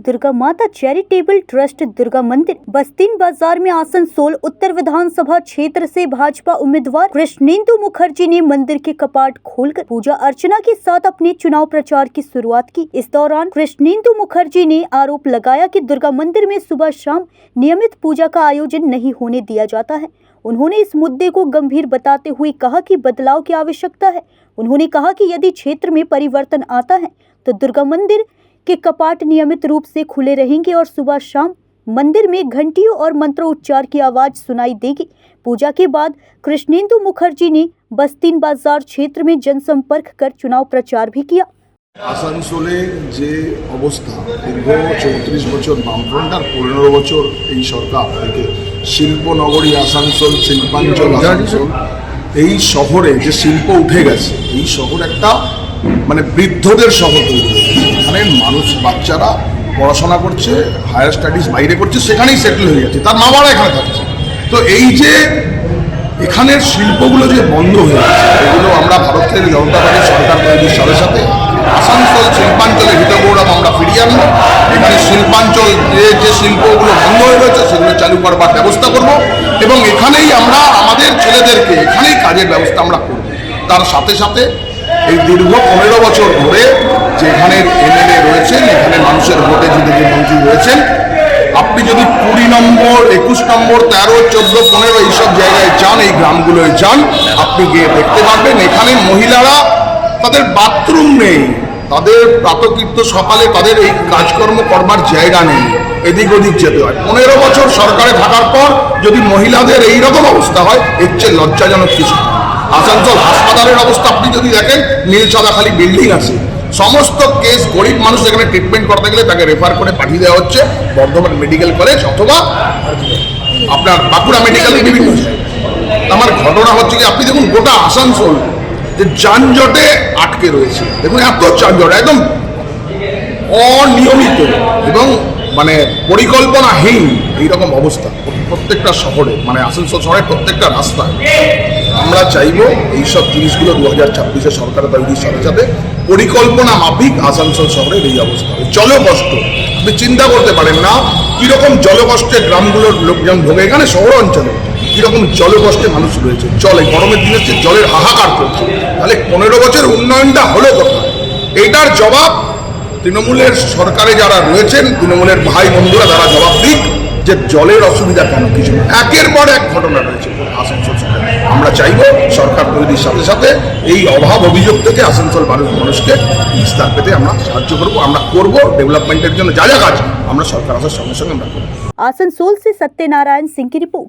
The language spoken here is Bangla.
दुर्गा माता चैरिटेबल ट्रस्ट दुर्गा मंदिर बस्तीन बाजार में आसनसोल उत्तर विधानसभा क्षेत्र से भाजपा उम्मीदवार कृष्णेंदु मुखर्जी ने मंदिर के कपाट खोलकर पूजा अर्चना के साथ अपने चुनाव प्रचार की शुरुआत की। इस दौरान कृष्णेंदु मुखर्जी ने आरोप लगाया कि दुर्गा मंदिर में सुबह शाम नियमित पूजा का आयोजन नहीं होने दिया जाता है। उन्होंने इस मुद्दे को गंभीर बताते हुए कहा कि बदलाव की आवश्यकता है। उन्होंने कहा कि यदि क्षेत्र में परिवर्तन आता है तो दुर्गा मंदिर के कपाट नियमित रूप से खुले रहेंगे और सुबह शाम मंदिर में घंटियों और मंत्रोच्चार की आवाज सुनाई देगी। पूजा के बाद कृष्णेंदु मुखर्जी ने बस्तीन बाजार क्षेत्र में जनसंपर्क कर चुनाव प्रचार भी किया। আসানসোলে যে অবস্থা দীর্ঘ 34 বছর বামফ্রন্ট আর 15 বছর এই সরকার থেকে শিল্পনগরী আসানসোল শিল্পাঞ্চল আসানসোল এই শহরে যে শিল্প উঠে গেছে এই শহর একটা মানে বৃদ্ধদের শহর তৈরি হয়েছে। এখানে মানুষ বাচ্চারা পড়াশোনা করছে, হায়ার স্টাডিজ বাইরে করছে, সেখানেই সেটেল হয়ে যাচ্ছে, তার মা বাবা এখানে থাকছে। তো এই যে এখানের শিল্পগুলো যে বন্ধ হয়ে গেছে এগুলো আমরা ভারতের জনতা পার্টির সরকার তৈরির সাথে সাথে আসানসোল শিল্পাঞ্চলে হিতগৌরব আমরা ফিরিয়ে আনবো। এখানে শিল্পাঞ্চল যে শিল্পগুলো বন্ধ হয়ে গেছে সেগুলো চালু করবার ব্যবস্থা করব এবং এখানেই আমরা আমাদের ছেলেদেরকে এখানেই কাজের ব্যবস্থা আমরা করব। তার সাথে সাথে এই দীর্ঘ 15 বছর ধরে যেখানে এমএলএ রয়েছেন, এখানে মানুষের ভোটে জিতে যে মন্ত্রী রয়েছেন, আপনি যদি 20 নম্বর 21 নম্বর 13, 14, 15 এইসব জায়গায় যান, এই গ্রামগুলোয় যান, আপনি গিয়ে দেখতে পারবেন এখানে মহিলারা তাদের বাথরুম নেই, তাদের প্রাতকৃত্য সকালে তাদের এই কাজকর্ম করবার জায়গা নেই, এদিক ওদিক যেতে হয়। 15 বছর সরকারে থাকার পর যদি মহিলাদের এইরকম অবস্থা হয় এর চেয়ে লজ্জাজনক কিছু। আসানসোল হাসপাতালের অবস্থা আপনি যদি দেখেন, নীল সাদা খালি বিল্ডিং আছে, সমস্ত কেস গরিব মানুষ এখানে ট্রিটমেন্ট করতে গেলে তাকে রেফার করে পাঠিয়ে দেওয়া হচ্ছে বর্ধমান মেডিকেল কলেজ অথবা আপনার বাঁকুড়া মেডিকেল বিভিন্ন। আমার ঘটনা হচ্ছে কি আপনি দেখুন গোটা আসানসোল যে যানজটে আটকে রয়েছে, দেখুন এত যানজট একদম অনিয়মিত এবং মানে পরিকল্পনাহীন এইরকম অবস্থা প্রত্যেকটা শহরে, মানে আসানসোল শহরের প্রত্যেকটা রাস্তায়। আমরা চাইব এইসব জিনিসগুলো 2026-এ সরকারের তৈরির সাথে সাথে পরিকল্পনা মাফিক আসানসোল শহরের এই অবস্থা। জলকষ্ট আপনি চিন্তা করতে পারেন না কীরকম জলকষ্টে গ্রামগুলোর লোকজন ভোগে, এখানে শহর অঞ্চলে কীরকম জলকষ্টে মানুষ রয়েছে, জলে গরমের দিনে হচ্ছে জলের হাহাকার করছে। তাহলে 15 বছর উন্নয়নটা হলো কোথায়? এইটার জবাব তৃণমূলের সরকারে যারা রয়েছেন, তৃণমূলের ভাই বন্ধুরা তারা জবাব দিক যে জলের অসুবিধা কেন কিছু না। একের পর এক ঘটনা রয়েছে আসানসোল শহরে। আমরা চাইব সরকার তৈরির সাথে সাথে এই অভাব অভিযোগ থেকে আসানসোল মানুষকে নিস্তার পেতে আমরা সাহায্য করবো, আমরা করব। ডেভেলপমেন্টের জন্য যা যা কাজ আমরা সরকার আসার সঙ্গে সঙ্গে আমরা করব। आसनसोल से सत्यनारायण सिंह की रिपोर्ट।